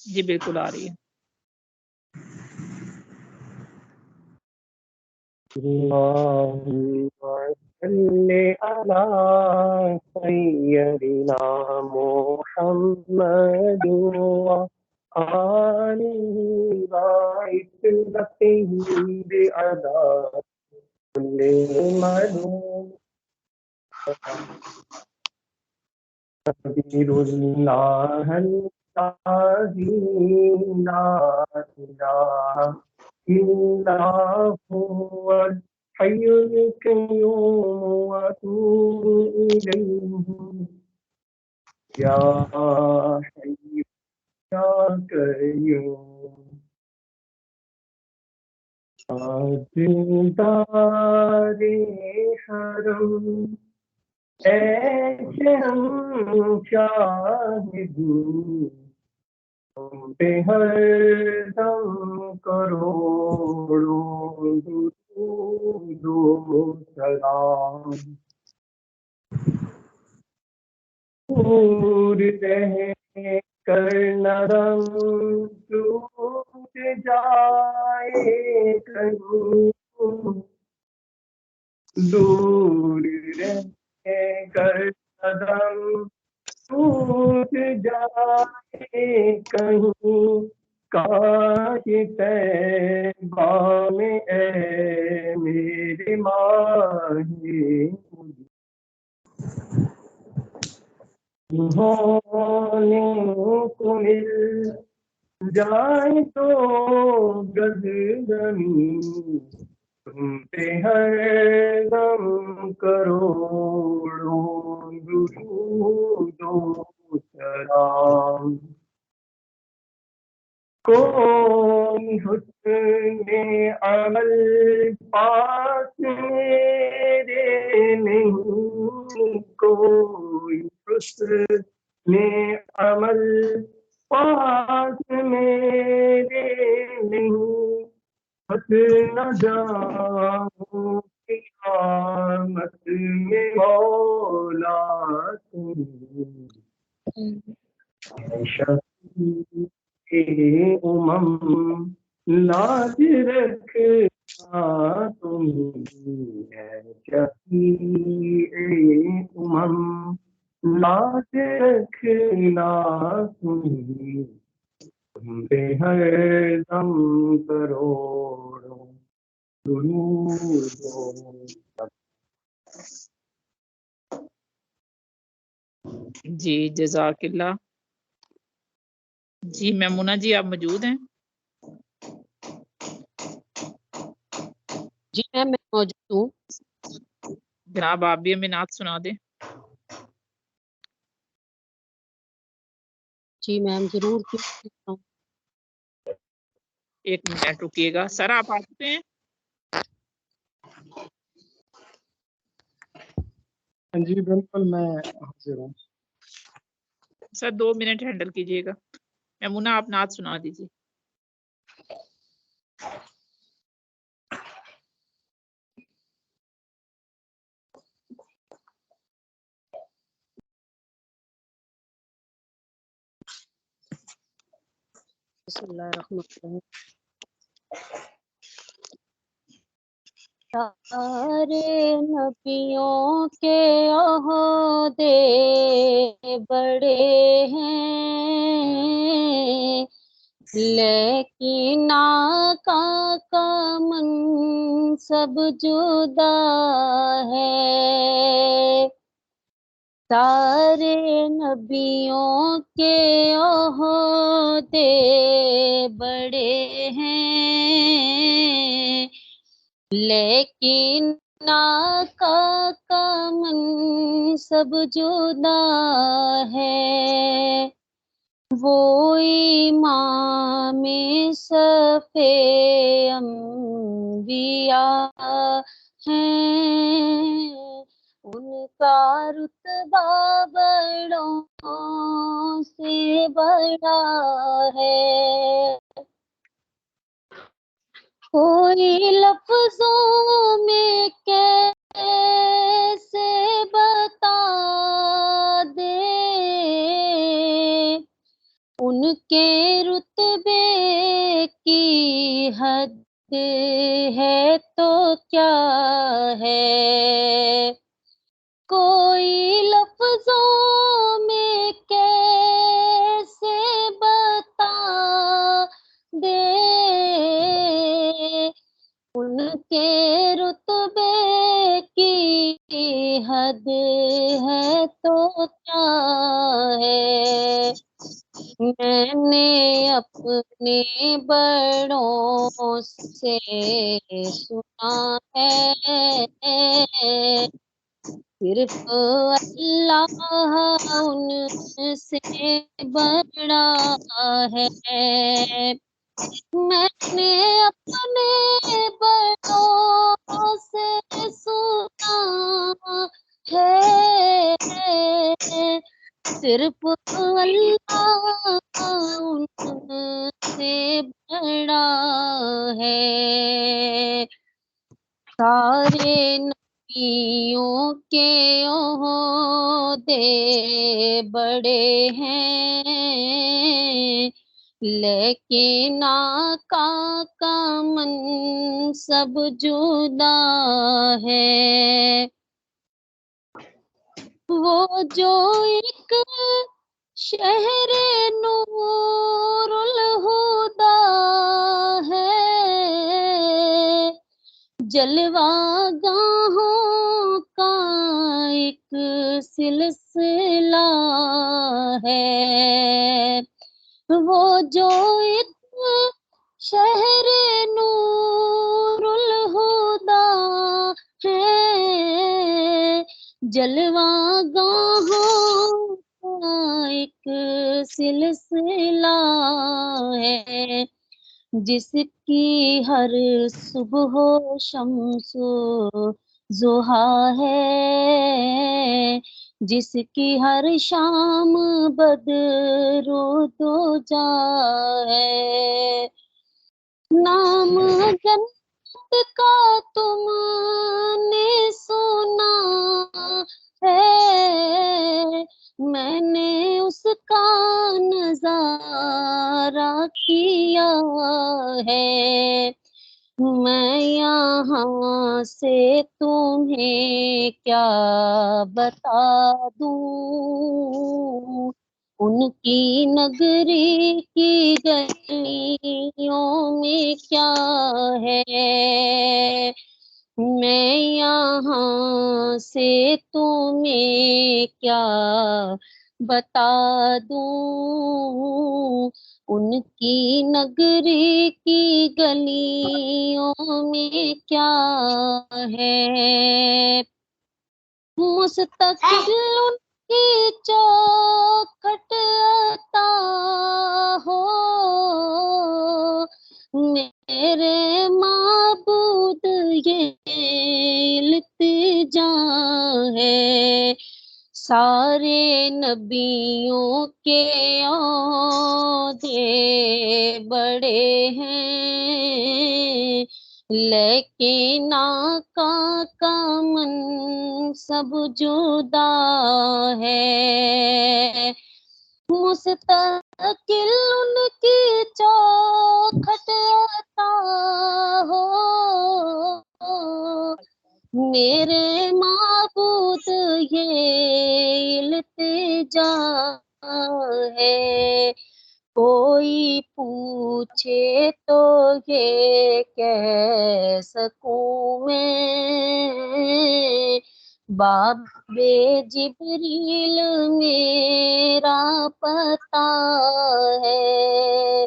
جی بالکل آ رہی ہے. اللهم صل على سيدنا محمد وآله وعترته بعدد كل معلوم تقدير الله الذي لا إله إلا هو الحي القيوم وأتوب إليه يا حي يا قيوم تاجدار حرم ایسے ہم شاہدوں تم پہ ہر دم کروڑوں درود و سلام دور رہ کر نرم ٹوٹ جائے کہیں دور رہ کر قدم ٹوٹ جائے کہیں کاش طیبہ میں اے میرے ماہی ہونے کو مل جائے تو گزرمی تم پہ ہر دم کروڑوں درود و سلام کوئی حسن عمل پاس میرے نہیں کوئی حسن عمل پاس میرے نہیں بس نہ جاؤں قیامت میں مولا تم لاج رکھنا تم ہے شفیع لاج رکھنا تم پہ ہر دم کروڑوں درود و جی جزاک اللہ. جی میمونہ جی آپ موجود ہیں؟ جی میم میں موجود ہوں. جناب آپ بھی ہمیں نعت سنا دیں. جی میم ضرور. ایک منٹ رکیے گا. سر آپ آ چکے ہیں؟ جی بالکل میں حاضر ہوں. سر 2 منٹ ہینڈل کیجیے گا. میمونہ آپ نعت سنا دیجیے. بسم اللہ الرحمن الرحیم. سارے نبیوں کے عہدے بڑے ہیں لیکن آقا کا منصب جدا ہے. سارے نبیوں کے عہدے بڑے ہیں لیکن آقا کا منصب جدا ہے. وہ امام صف انبیاء ہیں ان کا رتبہ بڑوں سے بڑا ہے. کوئی لفظوں میں کیسے بتا دے ان کے رتبے کی حد ہے تو کیا ہے، کوئی لفظوں میں کیسے بتا دے، ان کے رتبے کی حد ہے تو کیا ہے، میں نے اپنے بڑوں سے سنا ہے، صرف اللہ ان سے بڑا ہے، میں نے اپنے بڑوں سے سنا ہے، صرف اللہ ان سے بڑا ہے، سارے نبیوں کے عہدے بڑے ہیں، لیکن آقا کا منصب جدا ہے، وہ جو ایک شہر نور الہدا ہے، جلوہ گاہوں کا ایک سلسلہ ہے، وہ جو ایک شہر نور الہدا ہے، جلوہ گاہوں کا ایک سلسلہ ہے، جس کی ہر صبح و شمس و ضحیٰ ہے، جس کی ہر شام بدر و دوجا ہے، نام جنت کا تم نے سنا ہے، میں نے اس کا نظارہ کیا ہے، میں یہاں سے تمہیں کیا بتا دوں، ان کی نگری کی گلیوں میں کیا ہے، میں یہاں سے تمہیں کیا بتا دوں، ان کی نگری کی گلیوں میں کیا ہے، مستقل ان کی چوکھٹ عطا ہو، میرے معبود یہ التجا ہے، سارے نبیوں کے عہدے بڑے ہیں، لیکن آقا کا منصب جدا ہے، مستقل ان کی چوکھٹ عطا ہو، میرے معبود یہ التجا ہے، کوئی پوچھے تو یہ کہہ سکوں میں، باب جبریل میرا پتا ہے،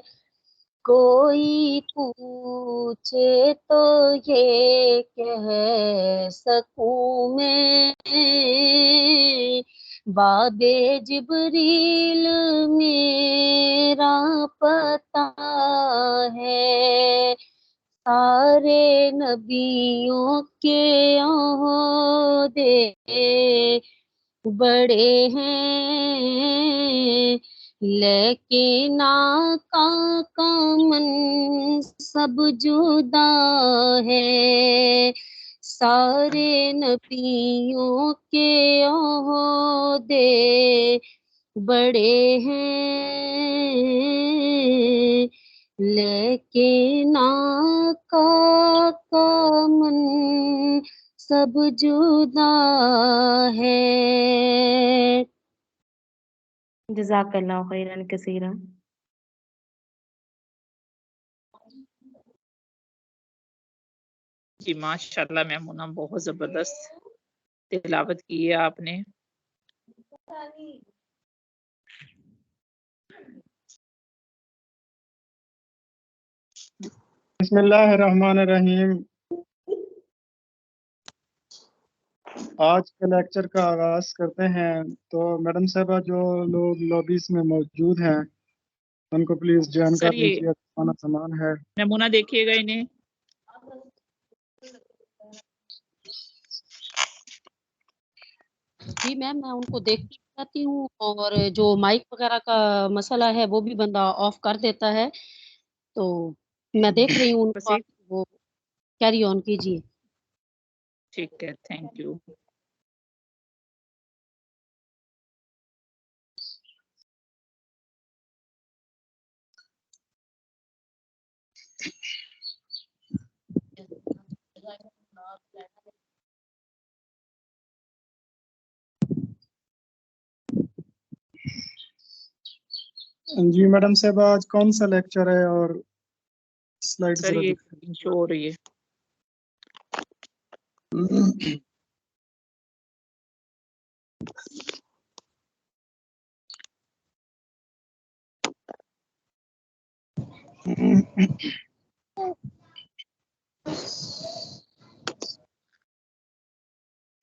کوئی پوچھے تو یہ کہہ سکوں میں، باب جبریل میرا پتا ہے، سارے نبیوں کے عہدے بڑے ہیں، لیکن آقا کا منصب جدا ہے، سارے نبیوں کے عہدے बड़े हैं लेकिन आका का मन सब जुदा है. जज़ाकल्लाह खैरन कसीरा. जी माशाल्लाह मैमुना, बहुत जबरदस्त तिलावत की है आपने. बिस्मिल्लाहिर्रहमानिर्रहीम. आज के लेक्चर का आगाज करते हैं. तो मैडम साहबा जो लोग लॉबीज में मौजूद हैं उनको प्लीज ज्वाइन सर कर ये लीजिए. खाना सामान है. मैमुना देखिएगा इन्हें. जी मैम, मैं उनको देखती रहती हूँ और जो माइक वगैरह का मसला है वो भी बंदा ऑफ कर देता है, तो मैं देख रही हूँ बस उनको. एक, आप वो कैरी ऑन कीजिए. ठीक है, थैंक यू. जी मैडम साहबा आज कौन सा लेक्चर है और स्लाइड सर जरा ये दिखाइए. शो हो रही है.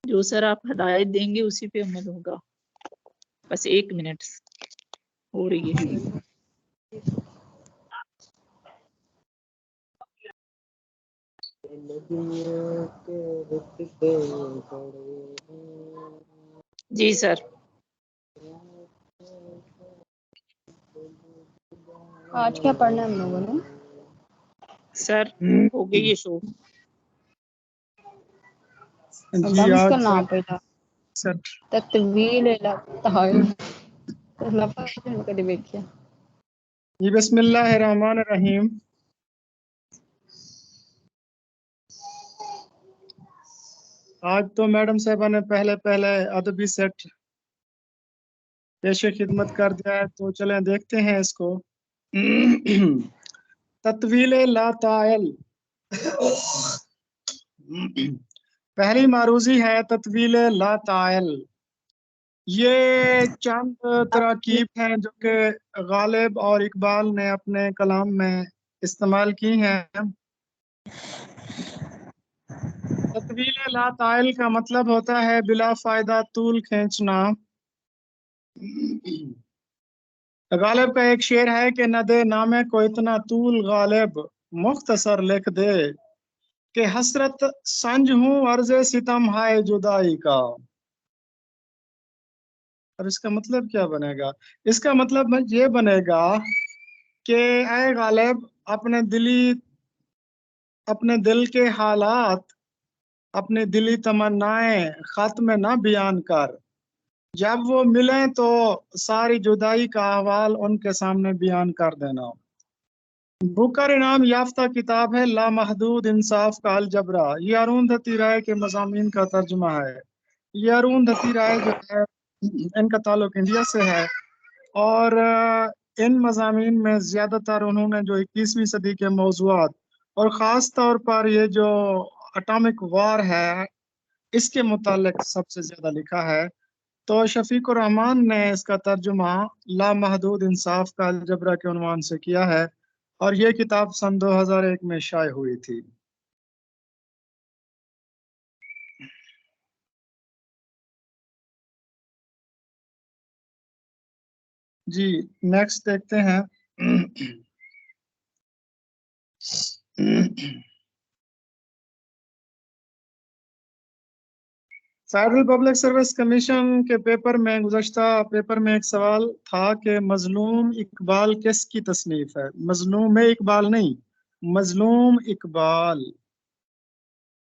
जो सर आप हदायत देंगे उसी पे अमल होगा. बस 1 मिनट हो रही है. जी सर. आज क्या पढ़ना है हम लोगों ने? सर हो गई ये शो. जी बंद आज करना पड़ा सर तत्वील लताइल लफज़ कभी देखिए. जी बिस्मिल्लाहिर्रहमानिर्रहीम. आज तो मैडम साहबा ने पहले पहले अदबी सेट पेशे खिदमत कर दिया है, तो चलें देखते हैं इसको. तत्वील लाताइल. पहली मारूजी है तत्वील लाताइल. ये चंद तराकीब हैं जो कि गालिब और इकबाल ने अपने कलाम में इस्तेमाल की हैं. तत्वील लाताइल का मतलब होता है बिला फायदा तूल खींचना. गालिब का एक शेर है कि न दे नामे को इतना तूल गालिब मुख्तसर लिख दे कि हसरत संज हूँ अर्ज़े सितम हाय जुदाई का. और इसका मतलब क्या बनेगा? इसका मतलब ये बनेगा कि ऐ गालिब अपने दिल के हालात, अपने दिली तमन्नाएं खत में ना बयान कर. जब वो मिलें तो सारी जुदाई का अहवाल उनके सामने बयान कर देना. बुकर इनाम याफ्ता किताब है लामहदूद इंसाफ का अलजबरा. ये अरुंधति राय के मज़ामीन का तर्जुमा है. ये अरुंधति राय जो है इनका ताल्लुक इंडिया से है और इन मज़ामीन में ज़्यादातर उन्होंने जो 21वीं सदी के मौज़ूआत और ख़ास तौर पर ये जो एटॉमिक वार है इसके मुतालिक सबसे ज़्यादा लिखा है. तो शफीकुर रहमान ने इसका तर्जुमा लामहदूद इंसाफ का अलजबरा के उन्वान से किया है और ये किताब सन 2001 में शाये हुई थी. जी नेक्स्ट देखते हैं. फेडरल पब्लिक सर्विस कमीशन के पेपर में गुज़श्ता पेपर में एक सवाल था कि मजलूम इकबाल किसकी तसनीफ है? मजलूम इकबाल नहीं, मजलूम इकबाल.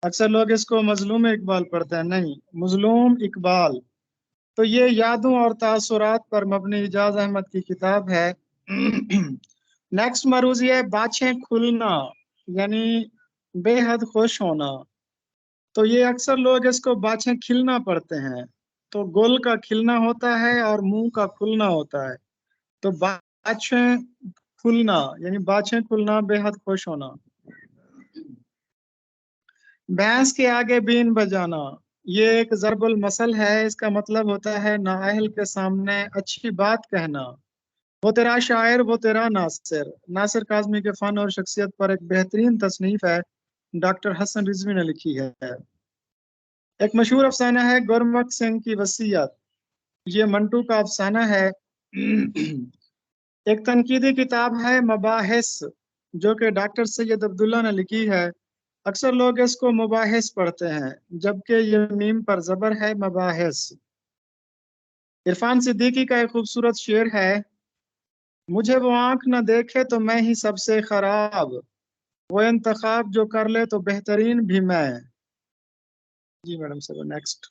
अक्सर लोग इसको मजलूम इकबाल पढ़ते हैं. नहीं, मजलूम इकबाल. تو یہ یادوں اور تاثرات پر مبنی اجاز احمد کی کتاب ہے۔ نیکسٹ مروزی ہے باچھیں کھلنا، یعنی بے حد خوش ہونا۔ تو یہ اکثر لوگ اس کو باچھیں کھلنا پڑھتے ہیں، تو گل کا کھلنا ہوتا ہے اور منہ کا کھلنا ہوتا ہے۔ تو باچھیں کھلنا یعنی باچھیں کھلنا، بے حد خوش ہونا۔ بھینس کے آگے بین بجانا، یہ ایک ضرب المثل ہے، اس کا مطلب ہوتا ہے نااہل کے سامنے اچھی بات کہنا۔ وہ تیرا شاعر وہ تیرا ناصر، ناصر کاظمی کے فن اور شخصیت پر ایک بہترین تصنیف ہے، ڈاکٹر حسن رضوی نے لکھی ہے۔ ایک مشہور افسانہ ہے گرمکھ سنگھ کی وصیت، یہ منٹو کا افسانہ ہے۔ ایک تنقیدی کتاب ہے مباحث، جو کہ ڈاکٹر سید عبداللہ نے لکھی ہے۔ اکثر لوگ اس کو مباحث پڑھتے ہیں، جبکہ یہ میم پر زبر ہے، مباحث۔ عرفان صدیقی کا ایک خوبصورت شعر ہے، مجھے وہ آنکھ نہ دیکھے تو میں ہی سب سے خراب، وہ انتخاب جو کر لے تو بہترین بھی میں۔ جی میڈم سر نیکسٹ۔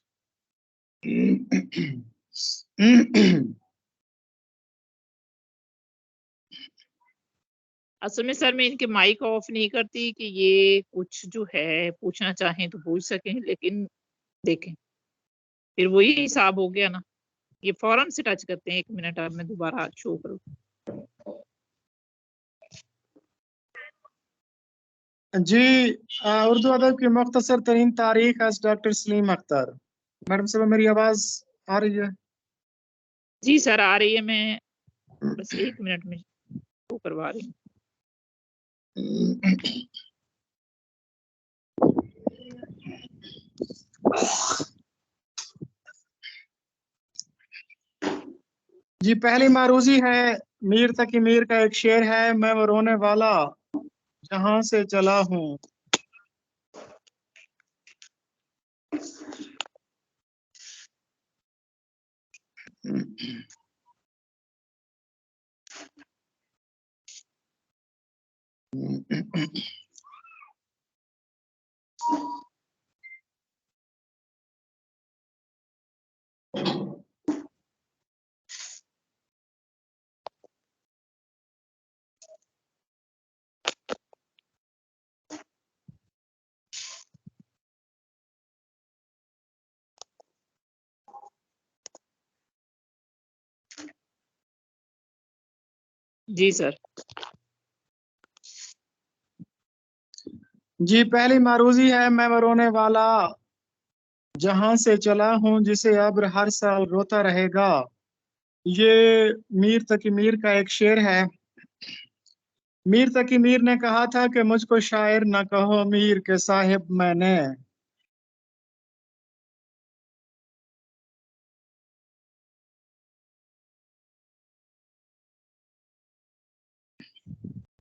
اصل میں سر میں ان کے مائک آف نہیں کرتی کہ یہ کچھ جو ہے پوچھنا چاہیں تو پوچھ سکیں، لیکن دیکھیں پھر وہی حساب ہو گیا نا، یہ فوراً سے ٹچ کرتے ہیں۔ 1 منٹ آپ میں دوبارہ شو کروں۔ جی اردو ادب کی مختصر ترین تاریخ از ڈاکٹر سلیم اختر۔ میڈم صاحب میری آواز آ رہی ہے؟ جی سر آ رہی ہے، میں بس 1 منٹ میں شو کروا رہی ہوں۔ جی پہلی معروضی ہے میر تقی میر کا ایک شعر ہے، میں وہ رونے والا جہاں سے چلا ہوں۔ جی سر۔ جی پہلی معروضی ہے میں وہ رونے والا جہاں سے چلا ہوں، جسے ابر ہر سال روتا رہے گا۔ یہ میر تقی میر کا ایک شعر ہے۔ میر تقی میر نے کہا تھا کہ مجھ کو شاعر نہ کہو میر کے صاحب میں نے،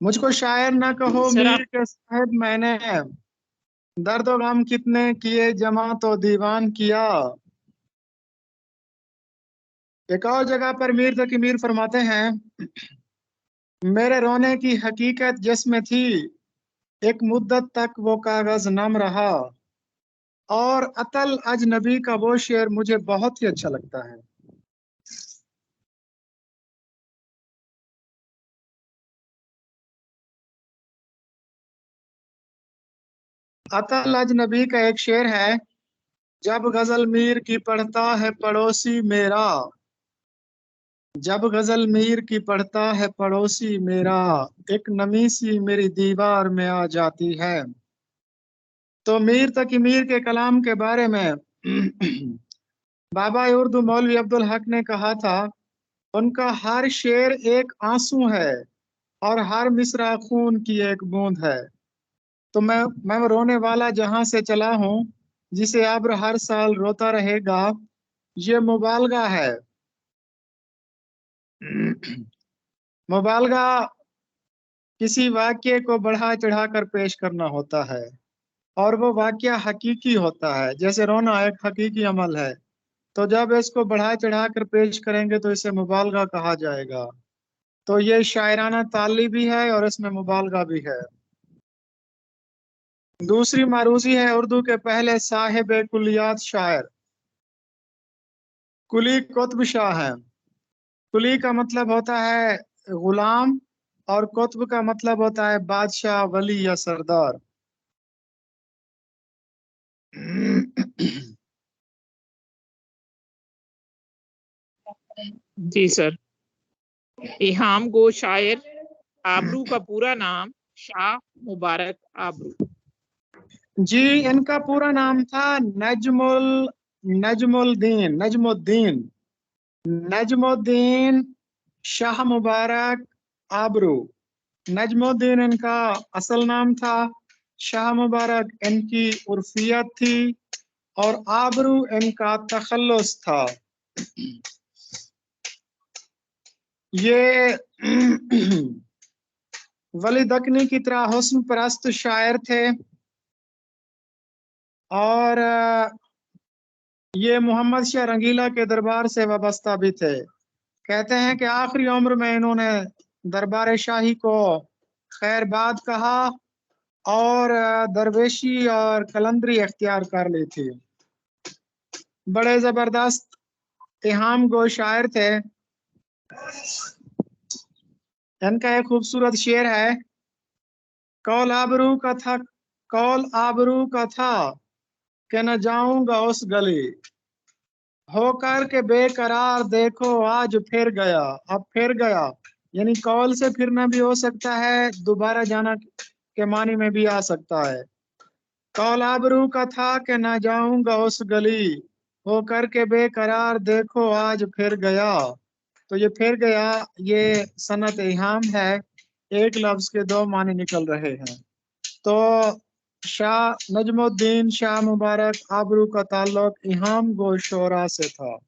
مجھ کو شاعر نہ کہو سر میر کے صاحب میں نے، درد و غم کتنے کیے جمع تو دیوان کیا۔ ایک اور جگہ پر میر تقی میر فرماتے ہیں، میرے رونے کی حقیقت جس میں تھی، ایک مدت تک وہ کاغذ نم رہا۔ اور عطل اجنبی کا وہ شعر مجھے بہت ہی اچھا لگتا ہے۔ عطل اجنبی کا ایک شعر ہے، جب غزل میر کی پڑھتا ہے پڑوسی میرا، جب غزل میر کی پڑھتا ہے پڑوسی میرا، ایک نمی سی میری دیوار میں آ جاتی ہے۔ تو میر تقی میر کے کلام کے بارے میں بابا اردو مولوی عبدالحق نے کہا تھا، ان کا ہر شعر ایک آنسو ہے اور ہر مصرع خون کی ایک بوند ہے۔ تو میں وہ رونے والا جہاں سے چلا ہوں، جسے ابر ہر سال روتا رہے گا، یہ مبالغہ ہے۔ مبالغہ کسی واقعے کو بڑھا چڑھا کر پیش کرنا ہوتا ہے، اور وہ واقعہ حقیقی ہوتا ہے، جیسے رونا ایک حقیقی عمل ہے۔ تو جب اس کو بڑھا چڑھا کر پیش کریں گے تو اسے مبالغہ کہا جائے گا۔ تو یہ شاعرانہ تعلی بھی ہے اور اس میں مبالغہ بھی ہے۔ دوسری معروضی ہے اردو کے پہلے صاحب کلیات شاعر कुली कुतुब शाह है। कुली का मतलब होता है गुलाम और कुतुब का मतलब होता है बादशाह, वली या सरदार। जी सर। इहाम गो शायर आबरू का पूरा नाम शाह मुबारक आबरू। जी, इनका पूरा नाम था नजमुद्दीन शाह मुबारक आबरू। नजमुद्दीन इनका असल नाम था, शाह मुबारक इनकी उर्फियत थी, और आबरू इनका तखल्लुस था। ये वली दक्नी की तरह हुस्न परस्त शायर थे, और ये मोहम्मद शाह रंगीला के दरबार से वाबस्ता भी थे। कहते हैं कि आखिरी उम्र में इन्होंने दरबार शाही को खैरबाद कहा और दरवेशी और कलंदरी इख्तियार कर ली थी। बड़े जबरदस्त इहाम गो शायर थे। इनका एक खूबसूरत शेर है, कौल आबरू का था कि न जाऊंगा उस गली, होकर के बेकरार देखो आज फिर गया। अब फिर गया यानी कौल से फिरना भी हो सकता है, दोबारा जाना के मानी में भी आ सकता है। कौल आबरू का था कि न जाऊंगा उस गली, होकर के बेकरार देखो आज फिर गया। तो ये फिर गया, ये सनत इहाम है। एक लफ्ज के दो माने निकल रहे हैं। तो शाह नजमुद्दीन शाह मुबारक आबरू का ताल्लुक इहाम गो शोरा से था।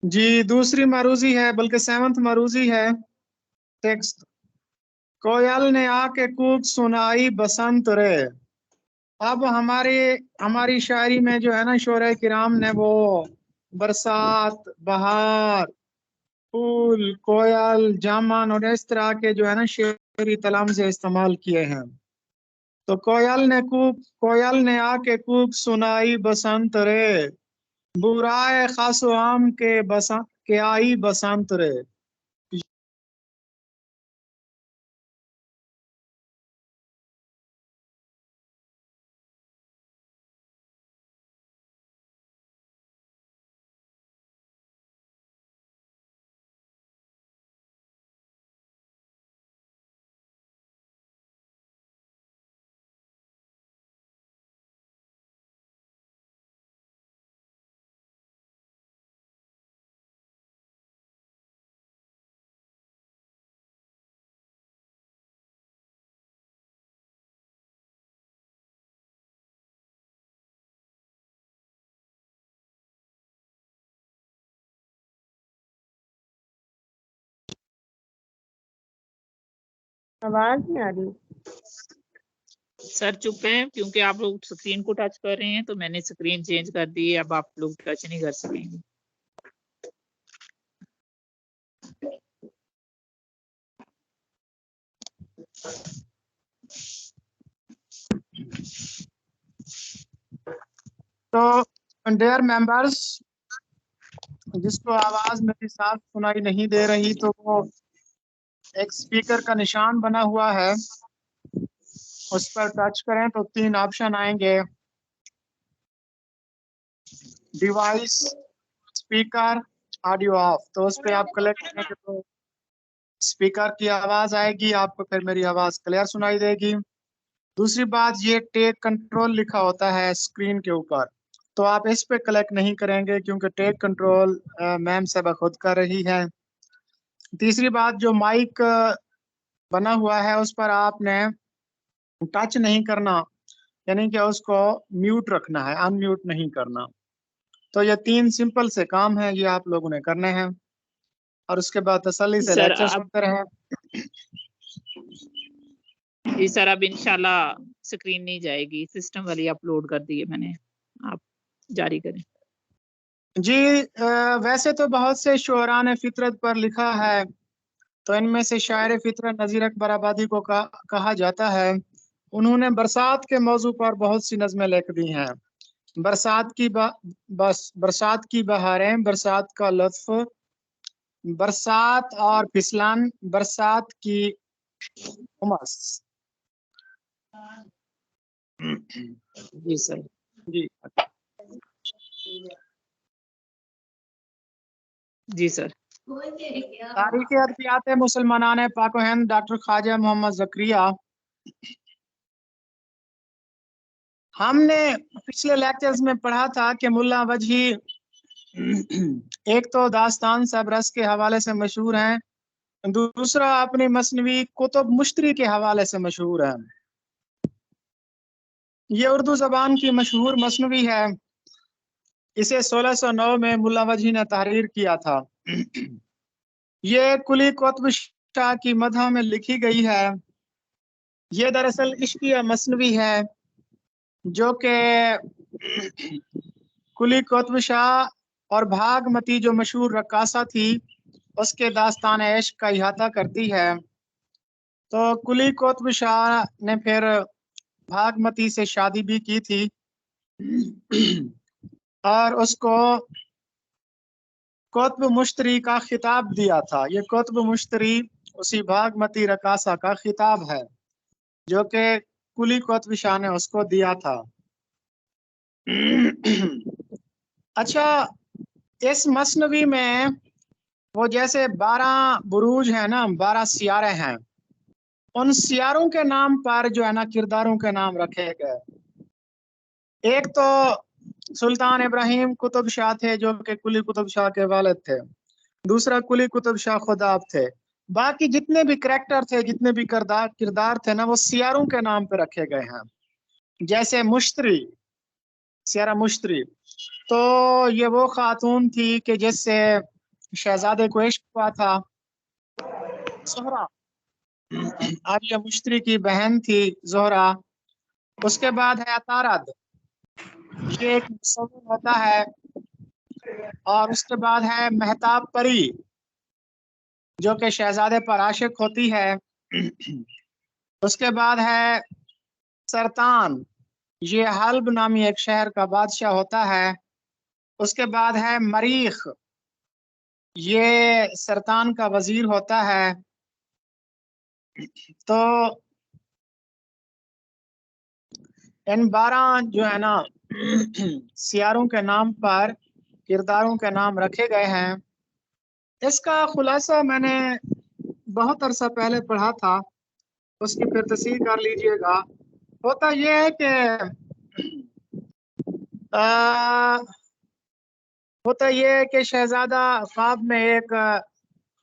जी, दूसरी मरूजी है, बल्कि 7th मरूजी है। टेक्स्ट, कोयल ने आके कूक सुनाई बसंत रे। अब हमारी शायरी में जो है ना, शोरे किराम ने वो बरसात, बहार, फूल, कोयल, जामन और इस तरह के जो है ना शेरी तलम से इस्तेमाल किए हैं। तो कोयल ने आके कूक सुनाई बसंत रे, बुराए खासो आम के आई बसंत रे। आवाज नहीं आ रही। सर चुप हैं क्योंकि आप लोग स्क्रीन को टच कर रहे हैं, तो मैंने स्क्रीन चेंज कर दी है, अब आप लोग टच नहीं कर सकेंगे। तो डियर मेंबर्स, जिसको आवाज मेरी साफ सुनाई नहीं दे रही, तो वो एक स्पीकर का निशान बना हुआ है, उस पर टच करें तो 3 ऑप्शन आएंगे, डिवाइस, स्पीकर, ऑडियो ऑफ। तो उस पर आप क्लिक करेंगे तो स्पीकर की आवाज आएगी, आपको फिर मेरी आवाज क्लियर सुनाई देगी। दूसरी बात, ये टेक कंट्रोल लिखा होता है स्क्रीन के ऊपर, तो आप इस पे क्लिक नहीं करेंगे क्योंकि टेक कंट्रोल मैम साहब खुद कर रही है। तीसरी बात, जो माइक बना हुआ है उस पर आपने टच नहीं करना, यानी कि उसको म्यूट रखना है, अनम्यूट नहीं करना। तो ये 3 सिंपल से काम है, ये आप लोगों ने करने हैं, और उसके बाद तसल्ली से सर लेक्चर अब सुनते रहें। जी सर, अब इंशाल्लाह स्क्रीन नहीं जाएगी, सिस्टम वाली अपलोड कर दी है मैंने, आप जारी करें। जी, वैसे तो बहुत से शुअरान फितरत पर लिखा है, तो इनमें से शायर फितरत नज़ीर अकबर आबादी को कहा जाता है उन्होंने बरसात के मौजू पर बहुत सी नज़में लिख दी हैं। बरसात की बहारें, बरसात का लुत्फ, बरसात और फिसलन, बरसात की उमस। जी सर। जी जी सर। तारीख अदबियात मुसलमानान पाक व हिंद डॉक्टर ख्वाजा मोहम्मद ज़करिया। हमने पिछले लेक्चर्स में पढ़ा था कि मुल्ला वजही एक तो दास्तान सबरस के हवाले से मशहूर हैं, दूसरा अपनी मसनवी कुतुब मुश्तरी के हवाले से मशहूर है। ये उर्दू जबान की मशहूर मसनवी है। इसे 1609 में मुल्ला वजही ने तहरीर किया था। ये कुली कुतुब शाह की मदह में लिखी गई है। ये दरअसल इश्किया मसनवी है जो कि कुली कुतुब शाह और भागमती जो मशहूर रक्कासा थी उसके दास्तान इश्क का इहाता करती है। तो कुली कुतुब शाह ने फिर भागमती से शादी भी की थी और उसको कुतुब मुश्तरी का खिताब दिया था। ये कुतुब मुश्तरी उसी भागमती रकासा का खिताब है जो कि कुली कुतुब शाह ने उसको दिया था। अच्छा, इस मसनवी में वो जैसे 12 बुरूज है ना, 12 सियारे हैं, उन सियारों के नाम पर जो है ना किरदारों के नाम रखे गए। एक तो सुल्तान इब्राहिम कुतुब शाह थे जो कि कुली कुतुब शाह के वालिद थे। दूसरा कुली कुतुब शाह खुदाब थे। बाकी जितने भी करैक्टर थे, जितने भी किरदार थे ना, वो सियारों के नाम पे रखे गए हैं। जैसे मुश्तरी, सियारा मुश्तरी, तो ये वो खातून थी कि जिससे शहजादे को इश्क हुआ था। ज़ोहरा, अब ये मुश्तरी की बहन थी ज़ोहरा। उसके बाद है अतारद, ये एक मुसव्विर होता है। और उसके बाद है महताब परी जो कि शहजादे पर आशिक होती है। उसके बाद है सरतान, ये हल्ब नामी एक शहर का बादशाह होता है। उसके बाद है मरीख, ये सरतान का वजीर होता है। तो इन 12 जो है ना सियारों के नाम पर किरदारों के नाम रखे गए हैं। इसका खुलासा मैंने बहुत अरसा पहले पढ़ा था, उसकी फिर तस्हीह कर लीजिएगा। होता यह है कि होता यह है कि शहजादा ख्वाब में एक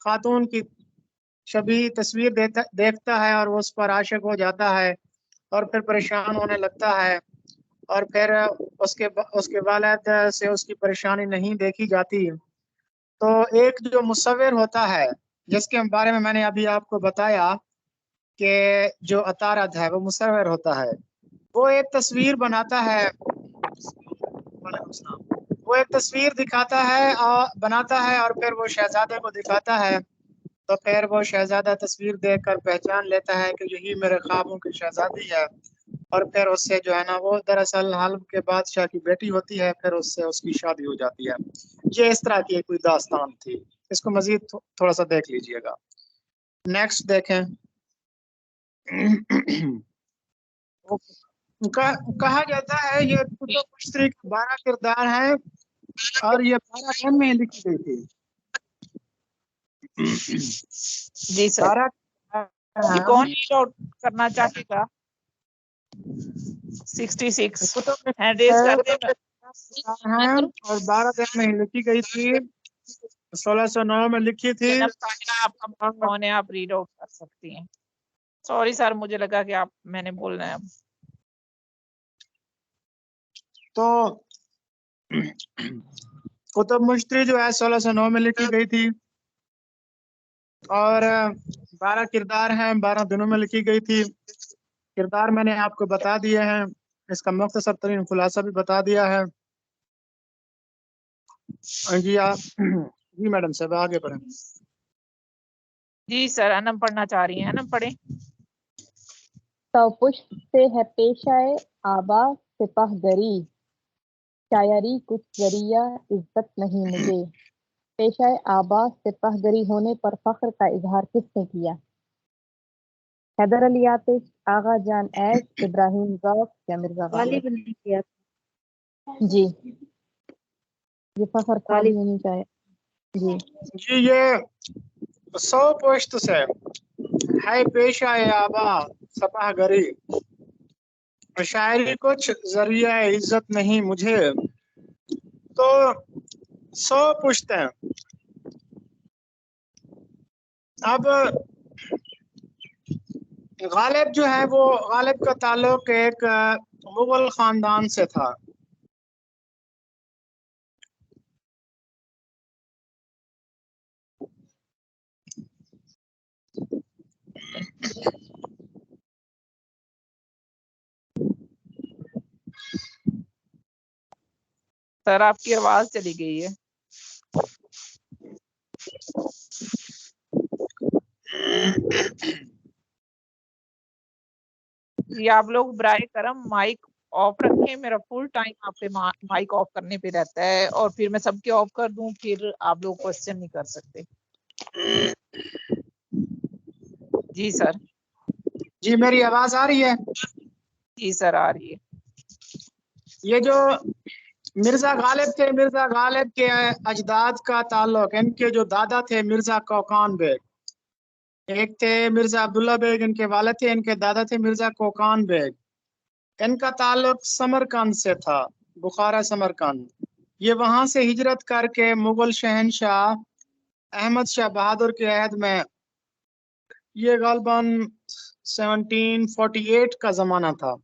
खातून की शबीह तस्वीर देखता है और वो उस पर आशिक हो जाता है और फिर परेशान होने लगता है। और फिर उसके वालिद से उसकी परेशानी नहीं देखी जाती। तो एक जो मुसव्विर होता है जिसके बारे में मैंने अभी आपको बताया कि जो अतारद है वो मुसव्विर होता है, वो एक तस्वीर बनाता है, वो एक तस्वीर दिखाता है और बनाता है और फिर वो शहजादे को दिखाता है। तो फिर वो शहजादा तस्वीर देखकर पहचान लेता है कि यही मेरे ख्वाबों की शहजादी है। और फिर उससे जो है ना, वो दरअसल हल्ब के बादशाह की बेटी होती है, फिर उससे उसकी शादी हो जाती है। ये इस तरह की कोई दास्तान थी। इसको मजीद थोड़ा सा देख लीजिएगा। नेक्स्ट देखें। कहा जाता है ये कुतुब मुश्तरी के 12 किरदार हैं और ये 12 दिन में लिखी गई थी। जी सर। ये कौन रीड आउट करना चाहेगा? 66 हैंड रेज कर देना हैं और 12 दिन में लिखी गई थी। 1609 में लिखी थी। आपका कौन है, आप रीड आउट कर सकती हैं। सॉरी सर, मुझे लगा कि आप मैंने बोलना है अब। तो कुतुब मुश्तरी जो है 1609 में लिखी गई थी और 12 किरदार हैं, 12 दिनों में लिखी गई थी। किरदार मैंने आपको बता दिए हैं, इसका मुख्तसर तरीन खुलासा भी बता दिया है। जी आप जी मैडम साहब आगे बढ़ें। जी सर, अनम पढ़ना चाह रही हैं, अनम पढ़े। पुष्प से है पेशाए आबा सिपाहगरी, शायरी कुछ जरिया इज्जत नहीं मुझे। पेशाए आबा सिपाहगरी होने पर फख्र का इजहार किसने किया? हैदर अली आतिश, आगा जान ऐश, इब्राहिम ज़ौक़ या मिर्जा गालिब? गालिब ने किया। जी, ये फख्र था भी गालिब। होनी चाहिए। जी जी ये 100 पुश्त से है पेशा आबा सपाह गरी, शायरी कुछ जरिया इज्जत नहीं मुझे। तो 100 पुश्तें। अब गालिब जो है वो गालिब का ताल्लुक एक मुगल खानदान से था। सर आपकी आवाज चली गई है। ये आप लोग बराए करम माइक ऑफ रखें, मेरा फुल टाइम आपके माइक ऑफ करने पे रहता है, और फिर मैं सबके ऑफ कर दूं फिर आप लोग क्वेश्चन नहीं कर सकते। जी सर। जी मेरी आवाज आ रही है? जी सर आ रही है। ये जो मिर्जा गालिब थे, मिर्जा गालिब के अजदाद का ताल्लुक, इनके जो दादा थे मिर्जा कोकान बेग, एक थे मिर्जा अब्दुल्ला बेग इनके वालिद थे, इनके दादा थे मिर्जा कोकान बेग। इनका ताल्लुक समरकंद से था, बुखारा समरकंद। ये वहां से हिजरत करके मुगल शहनशाह अहमद शाह बहादुर के अहद में, ये गालबन 1748 का जमाना था,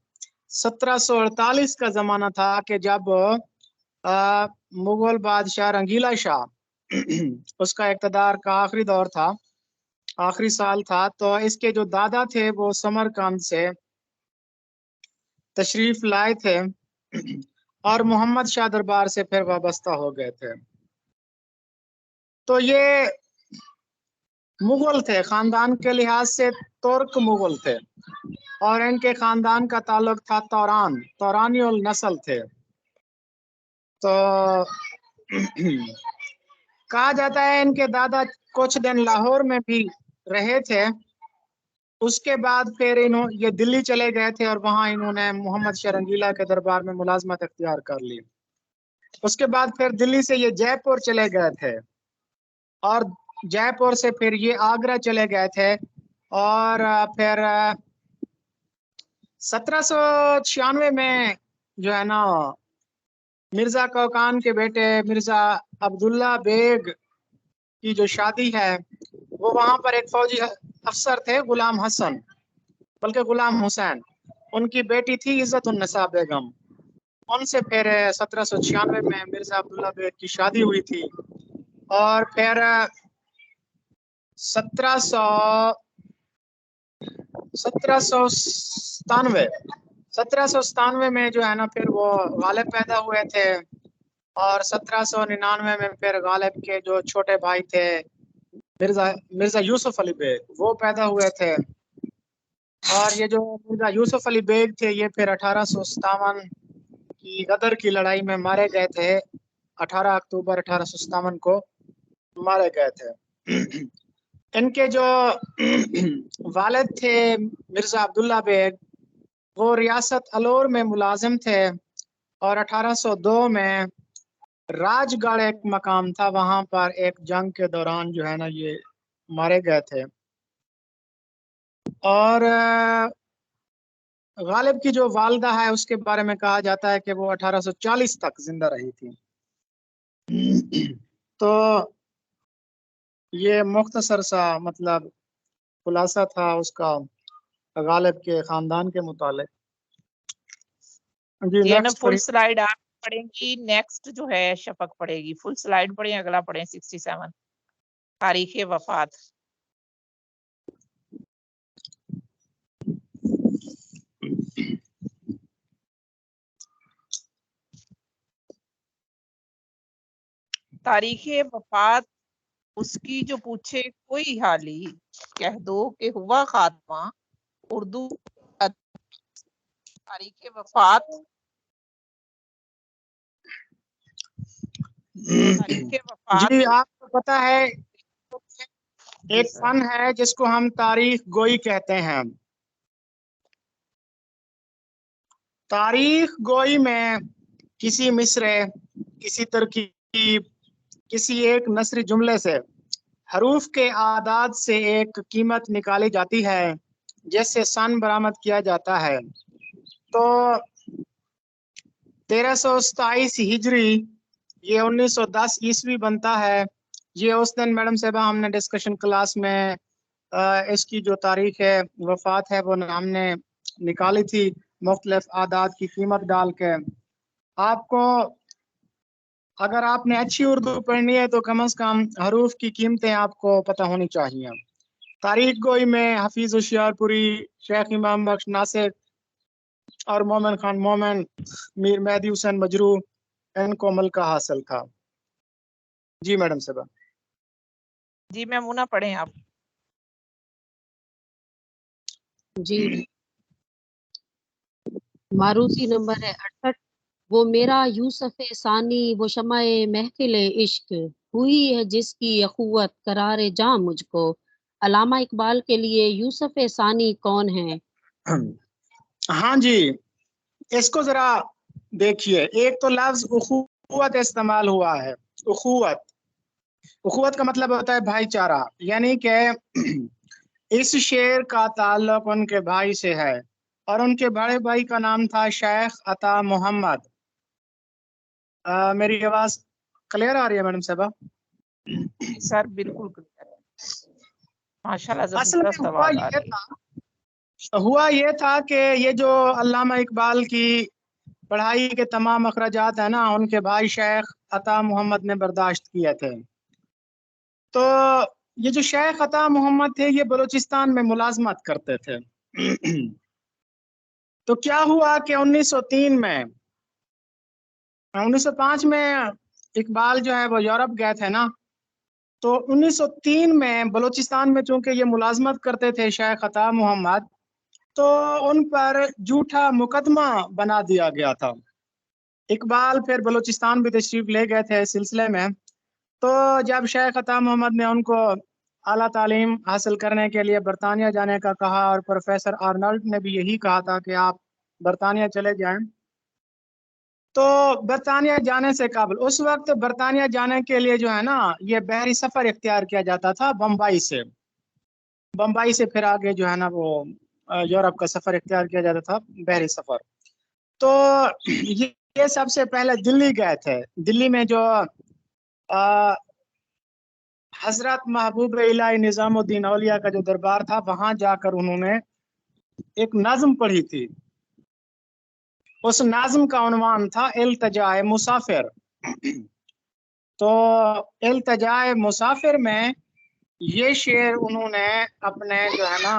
1748 का जमाना था कि जब मुगल बादशाह रंगीला शाह उसका इक़्तिदार का आखिरी दौर था, आखिरी साल था। तो इसके जो दादा थे वो समरकंद से तशरीफ लाए थे और मोहम्मद शाह दरबार से फिर वाबस्ता हो गए थे। तो ये मुगल थे, खानदान के लिहाज से तुर्क मुगल थे, और इनके खानदान का ताल्लुक था तौरानी नस्ल थे। तो कहा जाता है इनके दादा कुछ दिन लाहौर में भी रहे थे, उसके बाद फिर ये दिल्ली चले गए थे और वहां इन्होंने मोहम्मद शाह रंगीला के दरबार में मुलाजमत अख्तियार कर ली। उसके बाद फिर दिल्ली से ये जयपुर चले गए थे, और जयपुर से फिर ये आगरा चले गए थे, और फिर 1796 में जो है ना मिर्जा कोकान के बेटे मिर्जा अब्दुल्ला बेग की जो शादी है वो वहां पर एक फौजी अफसर थे गुलाम हसन, बल्कि गुलाम हुसैन, उनकी बेटी थी इज्जत उन नसा बेगम। उनसे फिर 1796 में मिर्जा अब्दुल्ला बेग की शादी हुई थी। और फिर 1797 में जो है ना फिर वो गालिब पैदा हुए थे, और 1799 में फिर गालिब के जो छोटे भाई थे मिर्जा यूसुफ अली बेग वो पैदा हुए थे। और ये जो मिर्जा यूसुफ अली बेग थे ये फिर 1857 की गदर की लड़ाई में मारे गए थे, 18 अक्टूबर 1857 को मारे गए थे। इनके जो वालिद थे मिर्जा अब्दुल्ला बेग वो रियासत अलौर में मुलाजिम थे, और 1802 में राजगढ़ एक मकाम था, वहां पर एक जंग के दौरान जो है ना ये मारे गए थे। और गालिब की जो वालदा है उसके बारे में कहा जाता है कि वो 1840 तक जिंदा रही थी। तो ये मुख्तसर सा मतलब खुलासा था उसका गालिब के खानदान के मुतालिक। जी ये ना नेक्स्ट फुल स्लाइड आप पढ़ेंगी, नेक्स्ट जो है शफक पढ़ेगी। फुल स्लाइड पढ़ें, अगला पढ़ें 67 तारीख वफात। तारीख वफात उसकी जो पूछे कोई हाली, कह दो कि हुआ खात्मा उर्दू तारीख वफात, तारीख वफात। जी आपको पता है जी एक सर। फन है जिसको हम तारीख गोई कहते हैं। तारीख गोई में किसी मिसरे, किसी तरकीब, किसी एक नसरी जुमले से हरूफ के आदाद से एक कीमत निकाली जाती है जिससे सन बरामद किया जाता है। तो 1327 हिजरी ये 1910 ईस्वी बनता है। ये उस दिन मैडम साहबा हमने डिस्कशन क्लास में इसकी जो तारीख है वफात है वो हमने निकाली थी मुख्तलिफ आदाद की कीमत डाल के। आपको अगर आपने अच्छी उर्दू पढ़नी है तो कम से कम हरूफ की कीमतें आपको पता होनी चाहिए। तारीख गोई में हफीज होशियारपुरी, शेख इमाम बख्श नासिर और मोमिन खान मोमिन, मीर मेहदी हुसैन मजरू, इनको मलका हासिल था। जी मैडम साहबा। जी मैमूना पढ़ें आप। जी मारूसी नंबर है 68। वो मेरा यूसुफ सानी, वो शमाए महफिल इश्क, हुई है जिसकी अखुवत करारे जा मुझको। अलामा इकबाल के लिए यूसुफ सानी कौन है? हाँ जी, इसको जरा देखिए। एक तो लफ्ज उखुवत इस्तेमाल हुआ है। उखुवत, उखुवत का मतलब होता है भाईचारा, यानी कि इस शेर का ताल्लुक उनके भाई से है और उनके बड़े भाई का नाम था शेख अता मोहम्मद। मेरी आवाज क्लियर आ रही है मैडम साहबा? सर बिल्कुल क्लियर है, माशाल्लाह असल में जबरदस्त आवाज आ रही है। हुआ ये था कि ये जो अल्लामा इकबाल की पढ़ाई के तमाम अखराजात है ना, उनके भाई शेख अता मोहम्मद ने बर्दाश्त किए थे। तो ये जो शेख अता मोहम्मद थे ये बलूचिस्तान में मुलाजमत करते थे। तो क्या हुआ कि 1903 में, 1905 में इकबाल जो है वो यूरोप गए थे ना, तो 1903 में बलूचिस्तान में चूंकि ये मुलाजमत करते थे शेख अता मोहम्मद, तो उन पर झूठा मुकदमा बना दिया गया था। इकबाल फिर बलूचिस्तान भी तशरीफ ले गए थे इस सिलसिले में। तो जब शेख अता मोहम्मद ने उनको आला तालीम हासिल करने के लिए बरतानिया जाने का कहा और प्रोफेसर आर्नल्ड ने भी यही कहा था कि आप बरतानिया चले जाएं, तो बरतानिया जाने से काबिल उस वक्त बरतानिया जाने के लिए जो है ना ये बहरी सफर इख्तियार किया जाता था बम्बई से। बम्बई से फिर आगे जो है ना वो यूरोप का सफर इख्तियार किया जाता था, बहरी सफर। तो ये सबसे पहले दिल्ली गए थे। दिल्ली में जो हजरत महबूब इलाही निजामुद्दीन औलिया का जो दरबार था, वहां जाकर उन्होंने एक नज्म पढ़ी थी। उस नज्म का उन्वान था इल्तिजाए मुसाफिर। तो इल्तिजाए मुसाफिर में ये शेर उन्होंने अपने जो है ना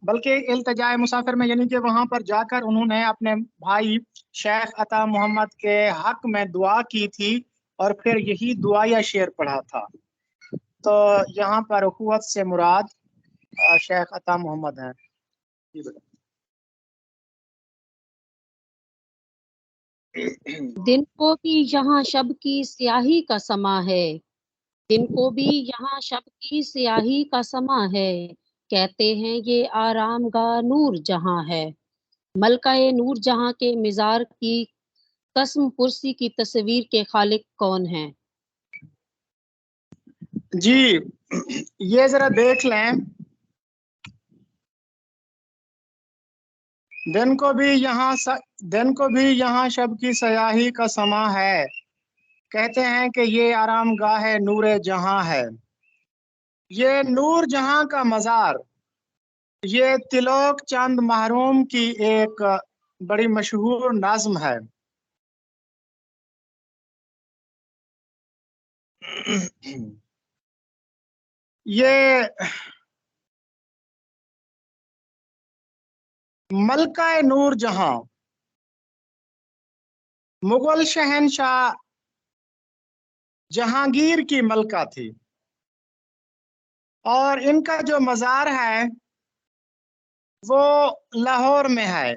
बल्कि इल्तिजाए मुसाफिर में यानी कि वहां पर जाकर उन्होंने अपने भाई शेख अता मोहम्मद के हक में दुआ की थी और फिर यही दुआ या शेर पढ़ा था। तो यहाँ पर उखुवत से मुराद शेख अता मोहम्मद है। दिन को भी यहाँ शब की स्याही का समा है, दिन को भी यहाँ शब की स्याही का समा है, कहते हैं ये आरामगाह नूर जहाँ है। मलकाए नूर जहाँ के मिजार की कसम पुरसी की तस्वीर के खालिक कौन है? जी ये जरा देख लें। दिन को भी यहाँ शब की स्याही का समा है, कहते हैं कि ये आरामगाह है नूर जहाँ है। ये नूर जहाँ का मज़ार, ये तिलोक चंद महरूम की एक बड़ी मशहूर नज्म है। ये मलका नूर जहां मुगल शहनशाह जहांगीर की मलका थी और इनका जो मज़ार है वो लाहौर में है।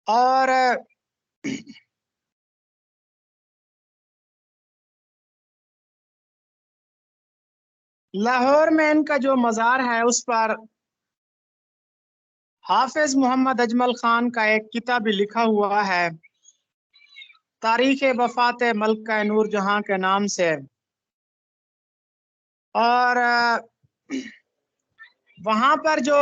اور لاہور میں ان کا جو مزار ہے اس پر حافظ محمد اجمل خان کا ایک کتاب بھی لکھا ہوا ہے تاریخ وفات ملکہ نور جہاں کے نام سے، اور وہاں پر جو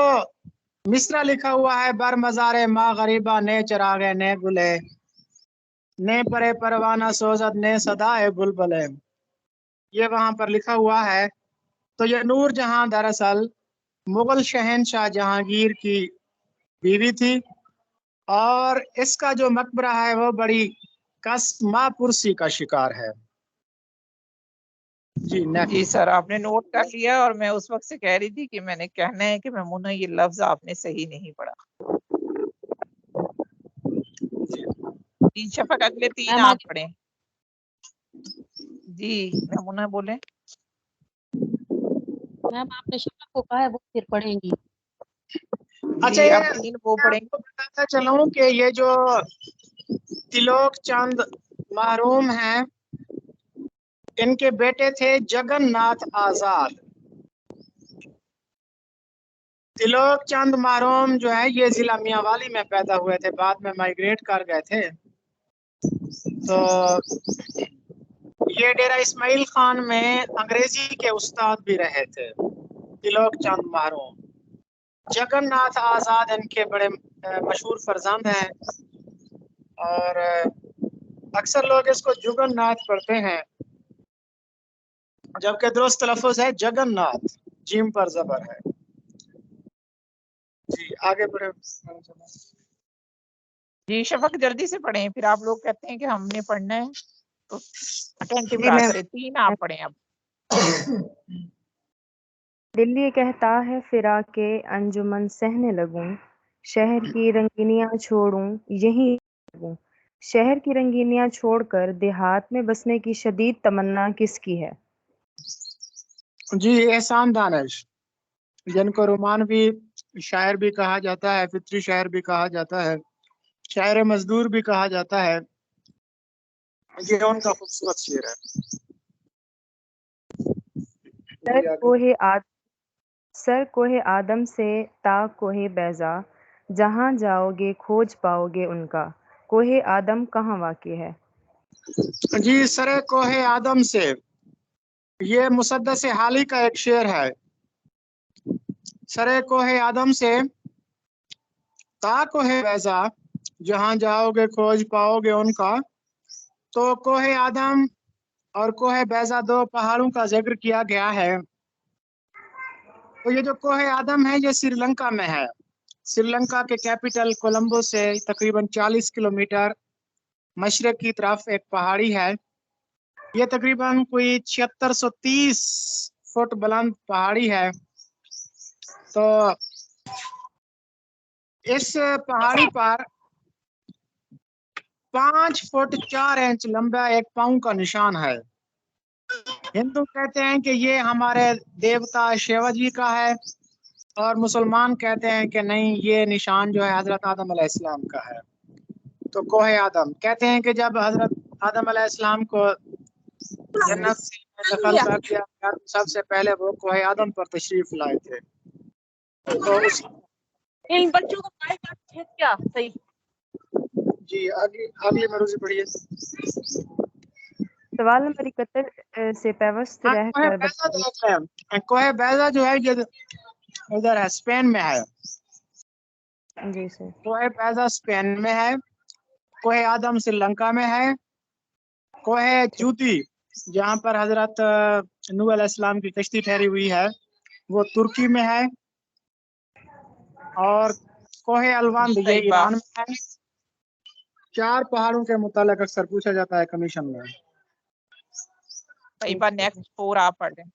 مصرع لکھا ہوا ہے بر مزار ما غریبہ نے چراغے نے گلے نے پرے پروانہ سوزد نے صدائے بلبلے، یہ وہاں پر لکھا ہوا ہے۔ تو یہ نور جہاں دراصل مغل شہنشاہ جہانگیر کی بیوی تھی، اور اس کا جو مقبرہ ہے وہ بڑی ماں پرسی کا شکار ہے۔ جی نیکسٹ۔ جی سر، آپ نے نوٹ کر لیا، اور میں اس وقت سے کہہ رہی تھی کہ میں نے کہنا ہے کہ میمونہ یہ لفظ آپ نے صحیح نہیں پڑھا۔ جی شفق اگلے تین میم آپ پڑھیں۔ جی میمونہ بولیں۔ میم آپ نے شفق کو کہا ہے وہ پھر پڑھیں گی۔ اچھا، جی یہ اب تین وہ میں پڑھیں آپ کو بتاتا چلوں کہ یہ جو تلوک چند محروم ہیں ان کے بیٹے تھے جگن ناتھ آزاد۔ تلوک چند محروم جو ہے یہ ضلع میاں والی میں پیدا ہوئے تھے، بعد میں مائیگریٹ کر گئے تھے۔ تو یہ ڈیرہ اسماعیل خان میں انگریزی کے استاد بھی رہے تھے، تلوک چند محروم۔ جگن ناتھ آزاد ان کے بڑے مشہور فرزند ہیں، اور اکثر لوگ اس کو جگن ناتھ پڑھتے ہیں، جبکہ درست تلفظ ہے جگن ناتھ، جیم پر زبر ہے۔ جی آگے بڑھے۔ جی شفق جلدی سے پڑھیں، پھر آپ لوگ کہتے ہیں کہ ہم نے پڑھنا ہے تو اٹینٹو جی رہا میم، کریں۔ تین آپ پڑھیں اب۔ دل یہ کہتا ہے فراق کے انجمن سہنے لگوں، شہر کی رنگینیاں چھوڑوں یہیں لگوں، شہر کی رنگینیاں چھوڑ کر دیہات میں بسنے کی شدید تمنا کس کی ہے؟ جی احسان دانش، جن کو رومانوی شاعر بھی کہا جاتا ہے، فطری شاعر بھی کہا جاتا ہے، شاعر مزدور بھی کہا جاتا ہے، یہ ان کا خوبصورت شعر ہے۔ سر جی آگے۔ کوہ آدم سے تا کوہ بیضا، جہاں جاؤ گے کھوج پاؤ گے ان کا، کوہ آدم کہاں واقع ہے؟ جی سر کوہ آدم سے، یہ مسدس حالی کا ایک شعر ہے۔ سر کوہ آدم سے تا کوہ بیضا، جہاں جاؤ گے کھوج پاؤ گے ان کا۔ تو کوہ آدم اور کوہ بیضا دو پہاڑوں کا ذکر کیا گیا ہے۔ تو یہ جو کوہ آدم ہے یہ سری لنکا میں ہے۔ سری لنکا کے کیپٹل کولمبو سے تقریباً 40 کلومیٹر مشرق کی طرف ایک پہاڑی ہے۔ یہ تقریباً کوئی 7630 فٹ بلند پہاڑی ہے۔ تو اس پہاڑی پر 5 فٹ 4 انچ لمبا ایک پاؤں کا نشان ہے۔ ہندو کہتے ہیں کہ یہ ہمارے دیوتا شیوا جی کا ہے، اور مسلمان کہتے ہیں کہ نہیں، یہ نشان جو ہے حضرت آدم علیہ السلام کا ہے۔ تو کوہ آدم کہتے ہیں کہ جب حضرت آدم علیہ السلام کو جنت سے انتقال کر دیا گیا، سب سے پہلے وہ کوہ آدم پر تشریف لائے تھے۔ تو اس ان بچوں کو کیا صحیح؟ جی اگلی مروزی پڑھیے۔ سوال نمبر 71 سے پیوست رہ کوہ کر بیضا بتائیے۔ دیکھ رہے ہیں، کوہ بیضا جو ہے یہ ادھر ہے، اسپین میں ہے۔ جی سر۔ کوہ بیضا اسپین میں ہے، کوہ آدم سری لنکا میں ہے، کوہ جوتی جہاں پر حضرت نوح علیہ السلام کی کشتی ٹھہری ہوئی ہے وہ ترکی میں ہے، اور کوہ الوند یہ طیبہ۔ ایران میں ہے۔ 4 پہاڑوں کے متعلق اکثر پوچھا جاتا ہے کمیشن میں۔ طیبہ نیکسٹ 4 آپ پڑھ لیں۔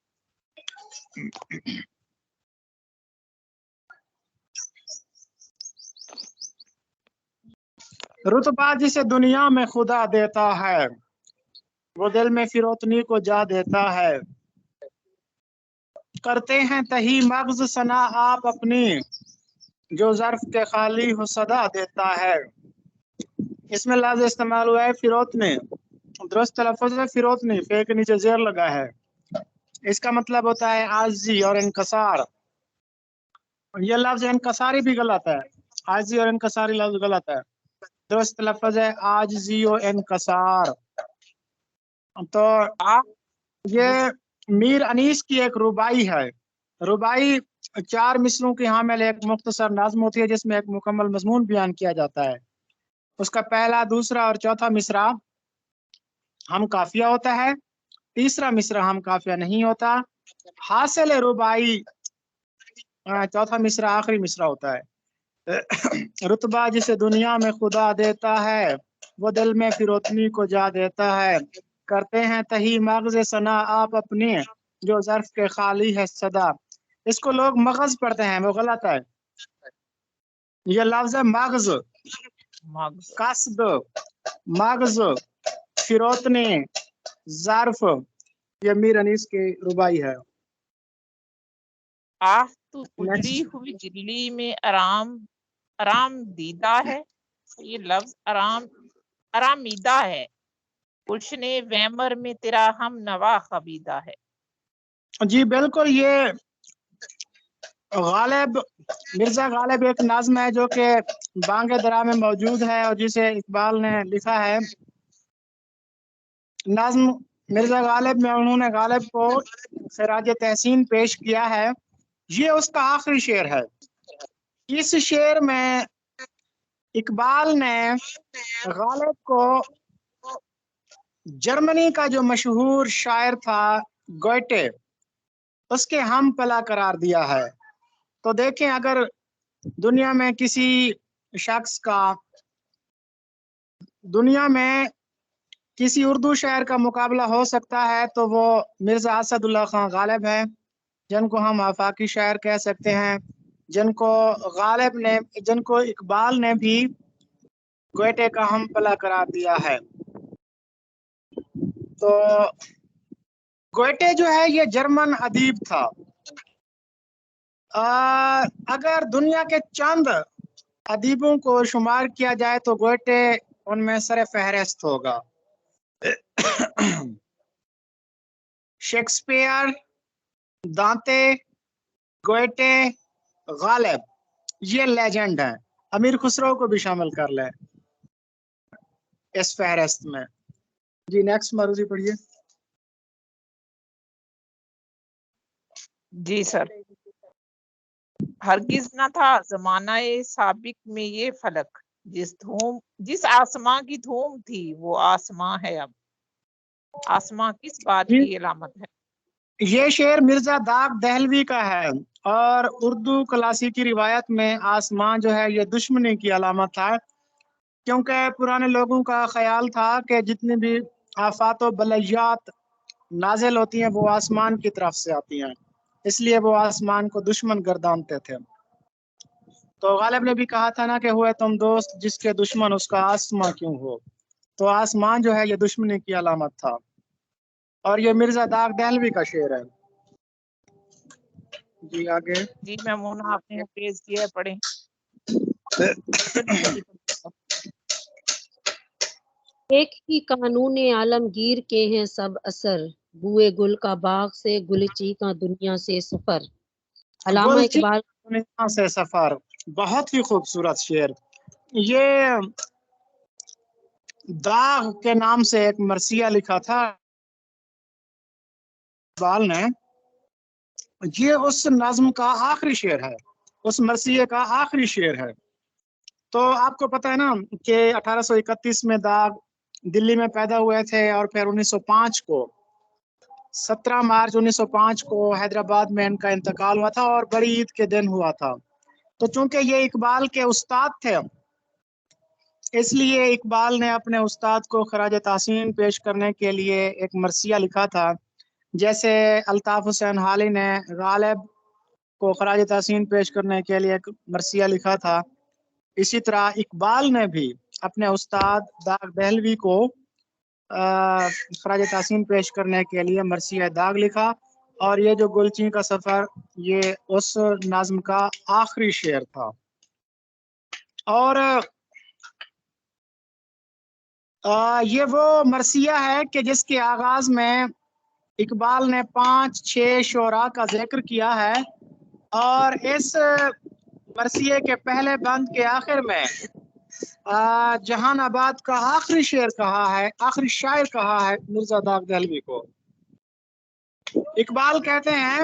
رتبہ جسے دنیا میں خدا دیتا ہے، وہ دل میں فروتنی کو جا دیتا ہے۔ کرتے ہیں تہی مغز ثنا آپ اپنی، جو ظرف کے خالی ہو صدا دیتا ہے۔ اس میں لفظ استعمال ہوا ہے فروتنی، درست تلفظ ہے فروتنی، فے کے نیچے زیر لگا ہے، اس کا مطلب ہوتا ہے عاجزی اور انکسار۔ یہ لفظ انکساری بھی غلط ہے، عاجزی اور انکساری لفظ غلط ہے، درست لفظ ہے عاجزی و انکسار۔ تو یہ میر انیس کی ایک ربائی ہے، ربائی 4 مصروں کی حامل ایک مختصر نظم ہوتی ہے جس میں ایک مکمل مضمون بیان کیا جاتا ہے۔ اس کا پہلا، دوسرا اور چوتھا مصرع ہم قافیہ ہوتا ہے، تیسرا مصرع ہم قافیہ نہیں ہوتا، حاصل ربائی چوتھا مصرع آخری مصرع ہوتا ہے۔ رتبہ جسے دنیا میں خدا دیتا ہے وہ دل میں فروتنی کو جا دیتا ہے، کرتے ہیں تہی مغز ثنا آپ اپنے جو ظرف کے خالی ہے صدا۔ اس کو لوگ مغز پڑھتے ہیں، وہ غلط ہے، یہ لفظ ہے مغز، مغز قصد، مغز، فروتنی، ظرف، یہ میر انیس کی ربائی ہے۔ آہ تو اجڑی ہوئی دلی میں آرام دیدہ ہے، یہ لفظ آرامیدہ ہے، گلشن ویمر میں تیرا ہم نوا خبیدہ ہے۔ جی بالکل، یہ غالب مرزا غالب ایک نظم ہے جو کہ بانگ درا میں موجود ہے اور جسے اقبال نے لکھا ہے۔ نظم مرزا غالب میں انہوں نے غالب کو خراج تحسین پیش کیا ہے، یہ اس کا آخری شعر ہے۔ اس شعر میں اقبال نے غالب کو جرمنی کا جو مشہور شاعر تھا گوئٹے، اس کے ہم پلا قرار دیا ہے۔ تو دیکھیں، اگر دنیا میں کسی شخص کا، دنیا میں کسی اردو شاعر کا مقابلہ ہو سکتا ہے تو وہ مرزا اسد اللہ خان غالب ہیں، جن کو ہم آفاقی شاعر کہہ سکتے ہیں، جن کو اقبال نے بھی گوئٹے کا ہم پلا قرار دیا ہے۔ تو گوئٹے جو ہے یہ جرمن ادیب تھا۔ اگر دنیا کے چند ادیبوں کو شمار کیا جائے تو گوئٹے ان میں سر فہرست ہوگا۔ شیکسپیئر، دانتے، گوئٹے، غالب، یہ لیجنڈ ہیں۔ امیر خسرو کو بھی شامل کر لیں اس فہرست میں۔ جی نیکسٹ معروضی پڑھیے۔ جی سر۔ ہرگز نہ تھا زمانہ سابق میں یہ فلک، جس آسماں کی دھوم تھی وہ آسماں ہے اب، آسماں کس بات کی علامت ہے؟ یہ شعر مرزا داغ دہلوی کا ہے، اور اردو کلاسیکی روایت میں آسمان جو ہے یہ دشمنی کی علامت تھا، کیونکہ پرانے لوگوں کا خیال تھا کہ جتنی بھی آفات و بلیات نازل ہوتی ہیں وہ آسمان کی طرف سے آتی ہیں، اس لیے وہ آسمان کو دشمن گردانتے تھے۔ تو غالب نے بھی کہا تھا نا کہ ہوئے تم دوست جس کے دشمن اس کا آسمان کیوں ہو، تو آسمان جو ہے یہ دشمنی کی علامت تھا، اور یہ مرزا داغ دہلوی کا شعر ہے۔ جی آگے۔ جی میمونہ آپ نے پیش کیا ہے، پڑھیں۔ ایک ہی قانون عالمگیر کے ہیں سب اثر، بوئے گل کا باغ سے گلچی کا دنیا سے سفر۔ علامہ گلچی اقبال دنیا سے سفر، بہت ہی خوبصورت شعر۔ یہ داغ کے نام سے ایک مرثیہ لکھا تھا اقبال نے، یہ اس نظم کا آخری شعر ہے، اس مرثیے کا آخری شعر ہے۔ تو آپ کو پتہ ہے نا کہ 1831 میں داغ دلی میں پیدا ہوئے تھے، اور پھر 1905 کو 17 مارچ 1905 کو حیدرآباد میں ان کا انتقال ہوا تھا، اور بڑی عید کے دن ہوا تھا۔ تو چونکہ یہ اقبال کے استاد تھے، اس لیے اقبال نے اپنے استاد کو خراج تحسین پیش کرنے کے لیے ایک مرثیہ لکھا تھا، جیسے الطاف حسین حالی نے غالب کو خراج تحسین پیش کرنے کے لیے ایک مرثیہ لکھا تھا، اسی طرح اقبال نے بھی اپنے استاد داغ دہلوی کو خراج تحسین پیش کرنے کے لیے مرثیہ داغ لکھا، اور یہ جو گلچی کا سفر یہ اس نظم کا آخری شعر تھا۔ اور یہ وہ مرثیہ ہے کہ جس کے آغاز میں اقبال نے 5-6 شعراء کا ذکر کیا ہے، اور اس مرثیے کے پہلے بند کے آخر میں جہان آباد کا آخری شعر کہا ہے، آخری شاعر کہا ہے مرزا داغ دہلوی کو۔ اقبال کہتے ہیں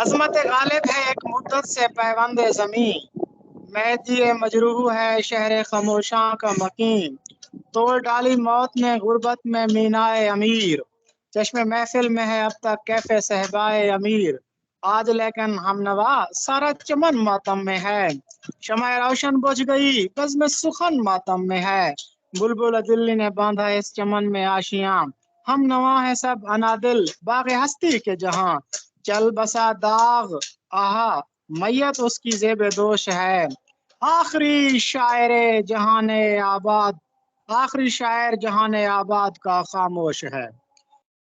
عظمت غالب ہے ایک مدت سے پیوند زمین، مہدی مجروح ہے شہر خاموشاں کا مکین، توڑ ڈالی موت نے غربت میں مینائے امیر، چشم محفل میں ہے اب تک کیف صحبائے امیر، آج لیکن ہم نوا سارا چمن ماتم میں ہے، شمع روشن بجھ گئی بزم سخن ماتم میں ہے، بلبل دلی نے باندھا اس چمن میں آشیاں، ہم نوا ہے سب انادل باغ ہستی کے جہاں، چل بسا داغ آہا میت اس کی زیب دوش ہے، آخری شاعر جہان آباد، آخری شاعر جہان آباد کا خاموش ہے۔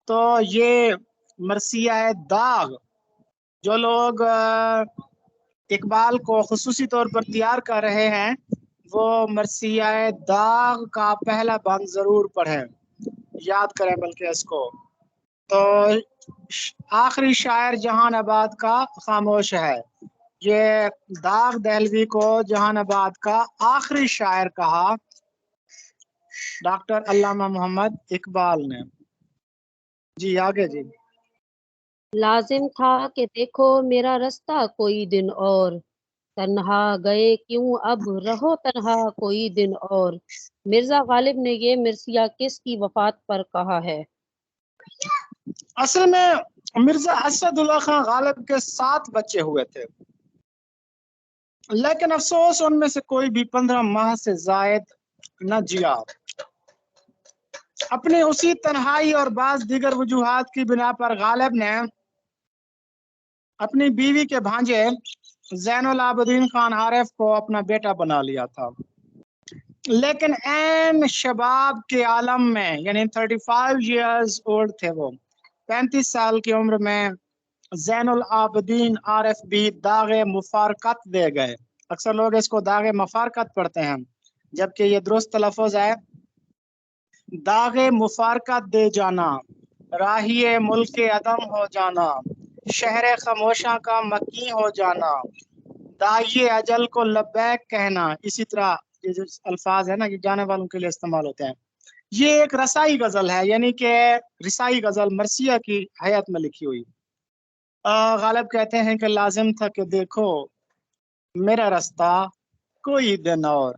تو یہ مرثیہ ہے داغ، جو لوگ اقبال کو خصوصی طور پر تیار کر رہے ہیں وہ مرثیہ داغ کا پہلا بند ضرور پڑھیں، یاد کریں بلکہ اس کو۔ تو آخری شاعر جہان آباد کا خاموش ہے، یہ داغ دہلوی کو جہان آباد کا آخری شاعر کہا ڈاکٹر علامہ محمد اقبال نے۔ جی آگے جی۔ لازم تھا کہ دیکھو میرا رستہ کوئی دن اور، تنہا گئے کیوں اب رہو تنہا کوئی دن اور۔ مرزا غالب نے یہ مرثیہ کس کی وفات پر کہا ہے؟ اصل میں مرزا اسد اللہ خان غالب کے 7 بچے ہوئے تھے، لیکن افسوس ان میں سے کوئی بھی 15 ماہ سے زائد نہ جیا۔ اپنی اسی تنہائی اور بعض دیگر وجوہات کی بنا پر غالب نے اپنی بیوی کے بھانجے زین العابدین خان عارف کو اپنا بیٹا بنا لیا تھا، لیکن عین شباب کے عالم میں، یعنی 35 ایئرز اولڈ تھے وہ، 35 سال کی عمر میں زین العابدین عارف بھی داغ مفارقت دے گئے۔ اکثر لوگ اس کو داغ مفارقت پڑھتے ہیں، جبکہ یہ درست تلفظ ہے داغ مفارقت دے جانا، راہی ملک عدم ہو جانا، شہر خاموشاں کا مکی ہو جانا، داعی اجل کو لبیک کہنا۔ اسی طرح یہ جو الفاظ ہے نا، یہ جانے والوں کے لیے استعمال ہوتے ہیں۔ یہ ایک رسائی غزل ہے، یعنی کہ رسائی غزل مرثیہ کی حیات میں لکھی ہوئی۔ غالب کہتے ہیں کہ لازم تھا کہ دیکھو میرا رستہ کوئی دن اور،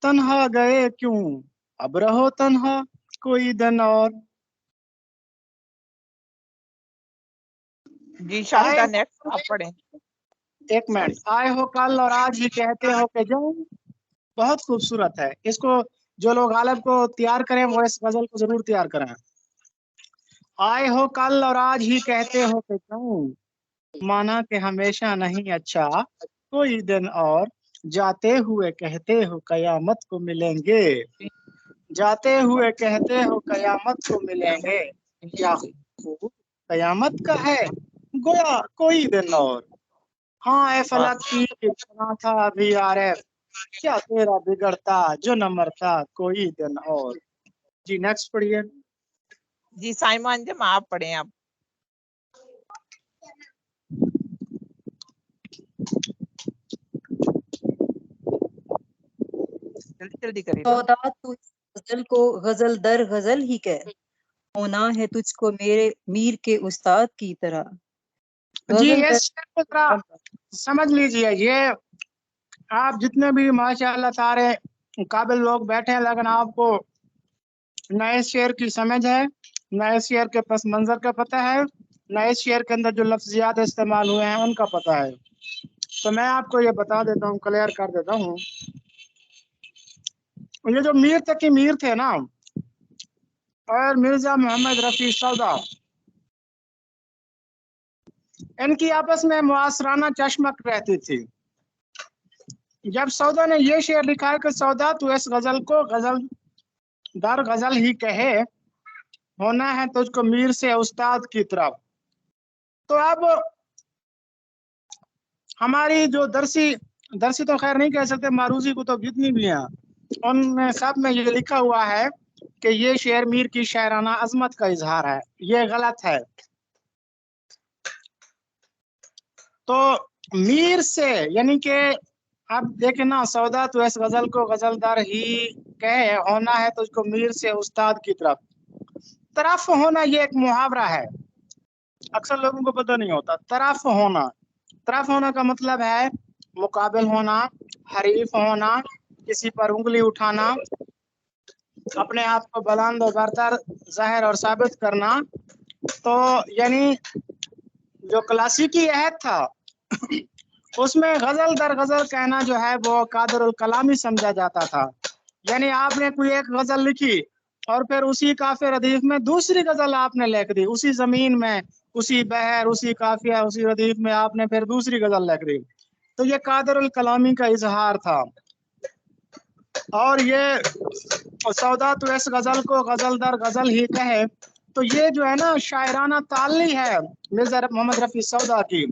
تنہا گئے کیوں اب رہو تنہا کوئی دن اور۔ جی شاہدہ نیکسٹ آپ پڑھیں۔ ایک منٹ، آئے ہو کل اور آج ہی کہتے ہو کہ جاؤں، بہت خوبصورت ہے۔ اس کو جو لوگ غالب کو تیار کریں وہ اس غزل کو ضرور تیار کریں۔ آئے ہو کل اور آج ہی کہتے ہو کہ جاؤں، مانا کہ ہمیشہ نہیں اچھا کوئی دن اور، جاتے ہوئے کہتے ہو قیامت کو ملیں گے، جاتے ہوئے کہتے ہو قیامت کو ملیں گے، کیا خوب قیامت کا ہے گویا کوئی دن اور، ہاں اے فلک کی اتنا تھا ابھی عارف، کیا تیرا بگڑتا جو نہ مرتا کوئی دن اور۔ جی نیکسٹ پڑھیے۔ جی سائمان جم آپ پڑھیں آپ۔ جلدی کریے گا۔ سودا تو اس غزل کو غزل در غزل ہی کہہ، ہونا ہے تجھ کو میرے میر کے استاد کی طرح۔ جی غزل در اس کو ذرا سمجھ لیجئے، یہ آپ جتنے بھی ماشاءاللہ سارے قابل لوگ بیٹھے ہیں، لیکن آپ کو نئے شعر کی سمجھ ہے، نئے شعر کے پس منظر کا پتہ ہے، نئے شعر کے اندر جو لفظیات استعمال ہوئے ہیں ان کا پتہ ہے۔ تو میں آپ کو یہ بتا دیتا ہوں، کلیئر کر دیتا ہوں۔ یہ جو میر تقی میر تھے نا اور مرزا محمد رفیع سودا، ان کی آپس میں معاصرانہ چشمک رہتی تھی۔ جب سودا نے یہ شعر لکھا ہے کہ سودا تو اس غزل کو غزل در غزل ہی کہے، ہونا ہے تجھ کو میر سے استاد کی طرف۔ تو اب ہماری جو درسی تو خیر نہیں کہہ سکتے، معروضی کتب جتنی بھی ہیں، ان में सब में ये लिखा हुआ है कि ये शेर मीर की शायराना अजमत का इजहार है। ये गलत है। तो मीर से यानी कि अब देखे ना, सौदा तो इस गजल को गजलदार ही कहे, होना है तो उसको मीर से उस्ताद की तरफ होना, ये एक मुहावरा है, अक्सर लोगों को पता नहीं होता। तरफ होना का मतलब है मुकाबिल होना, हरीफ होना, किसी पर उंगली उठाना, अपने आप को बुलंद और बरतर जाहिर और साबित करना। तो यानी जो क्लासिकी अहद था उसमें गजल दर गजल कहना जो है वो कादरुल कलामी समझा जाता था। यानी आपने कोई एक गजल लिखी और फिर उसी काफिया रदीफ में दूसरी गजल आपने लिख दी, उसी जमीन में, उसी बहर, उसी काफिया, उसी रदीफ में आपने फिर दूसरी गजल लिख दी। तो ये कादरुल कलामी का इजहार था। और ये सौदा तो इस गजल को गजल दर गजल ही कहे, तो ये जो है ना शायराना ताल्ली है मिर्जा मोहम्मद रफी सौदा की।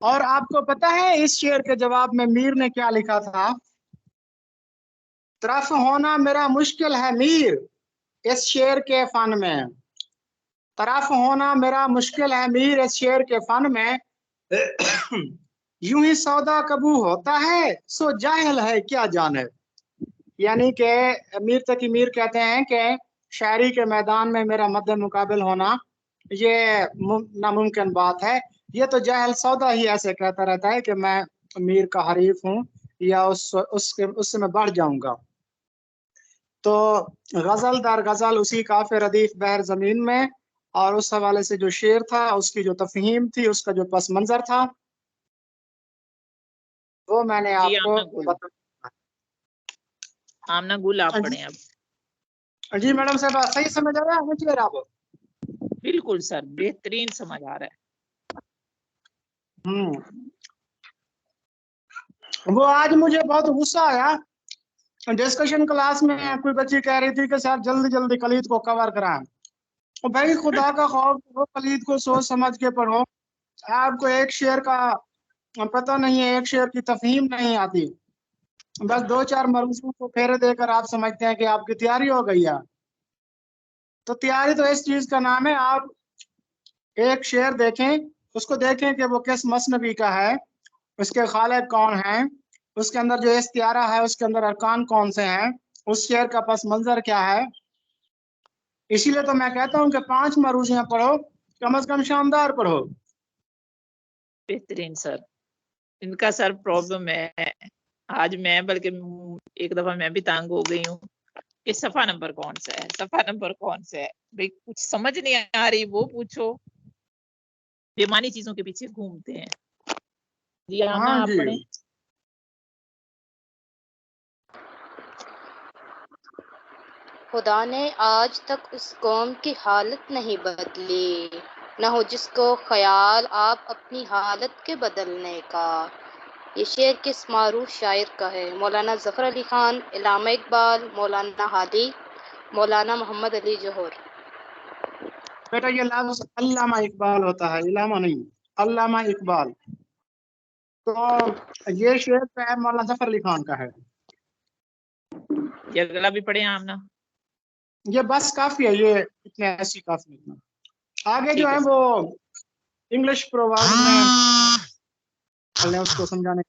और आपको पता है इस शेर के जवाब में मीर ने क्या लिखा था? तरफ होना मेरा मुश्किल है मीर, इस शेर के फन में। तरफ होना मेरा मुश्किल है मीर, इस शेर के फन में। यूं ही सौदा कबू होता है, सो जाहिल है क्या जाने। यानी कि मीर तकी मीर कहते हैं कि शायरी के मैदान में मेरा मद्दे मुकाबिल होना ये नामुमकिन बात है। ये तो जाहिल सौदा ही ऐसे कहता रहता है कि मैं मीर का हरीफ हूँ या उससे मैं बढ़ जाऊंगा। तो गजल दर गजल उसी काफे रदीफ बहर जमीन में, और उस हवाले से जो शेर था, उसकी जो तफहीम थी, उसका जो पस मंजर था, वो मैंने जी आपको आमना गुल, बताया। आमना गुल आप पढ़ें अब। जी मैडम साहब, सही समझ आ रहा है क्लियर आप? बिल्कुल सर, बेहतरीन समझ आ रहा है। वो आज मुझे बहुत गुस्सा आया, डिस्कशन क्लास में कोई बच्ची कह रही थी कि सर जल्दी जल्दी कलीद को कवर कराएं। और भाई खुदा का खौफ करो, कलीद को सोच समझ के पढ़ो। आपको एक शेर का पता नहीं है, एक शेर की तफहीम नहीं आती, बस दो चार मरूजों को फेरे देकर आप समझते हैं कि आपकी तैयारी हो गई है। तो तैयारी तो इस चीज का नाम है, आप एक शेर देखें, उसको देखें कि वो किस मसनबी का है, उसके खालिक कौन है, उसके अंदर जो इस्तियारा है उसके अंदर अरकान कौन से हैं, उस शेर का पस मंजर क्या है। इसीलिए तो मैं कहता हूँ कि 5 मरूजियां पढ़ो, कम से कम शानदार पढ़ो। बेहतरीन सर। इनका सर प्रॉब्लम है आज, मैं बल्कि एक दफा मैं भी तंग हो गई हूँ कि सफा नंबर कौन सा है, सफा नंबर कौन सा है। भाई कुछ समझ नहीं आ रही वो पूछो, बेमानी चीजों के पीछे घूमते हैं। जी आमना हाँ आप जी। पढ़ें। खुदा ने आज तक उस कौम की हालत नहीं बदली, न हो जिसको ख्याल आप अपनी हालत के बदलने का। ये शेर किस मारूफ शायर का है? मौलाना ज़फ़र अली खान, इलामा इकबाल, मौलाना हादी, मौलाना मोहम्मद अली जौहर। बेटा ये लफ्ज अल्लामा इकबाल होता है, इलामा नहीं, अल्लामा इकबाल। तो ये शेर जो है मौलाना ज़फ़र अली खान का है। ये अगला भी पढ़े आमना। ये बस काफी है, ये इतने ऐसी काफी है। आगे जो ठीक है है वो इंग्लिश प्रोवर्ब में उसको समझाने।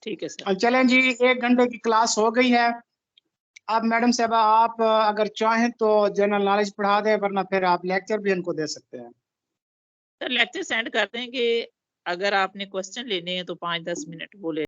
ठीक है सर। चलें जी, 1 घंटे की क्लास हो गई है। अब मैडम साहबा आप अगर चाहें तो जनरल नॉलेज पढ़ा दें, वरना फिर आप लेक्चर भी इनको दे सकते हैं। सर लेक्चर सेंड कर दें कि अगर आपने क्वेश्चन लेने हैं तो 5-10 मिनट बोले।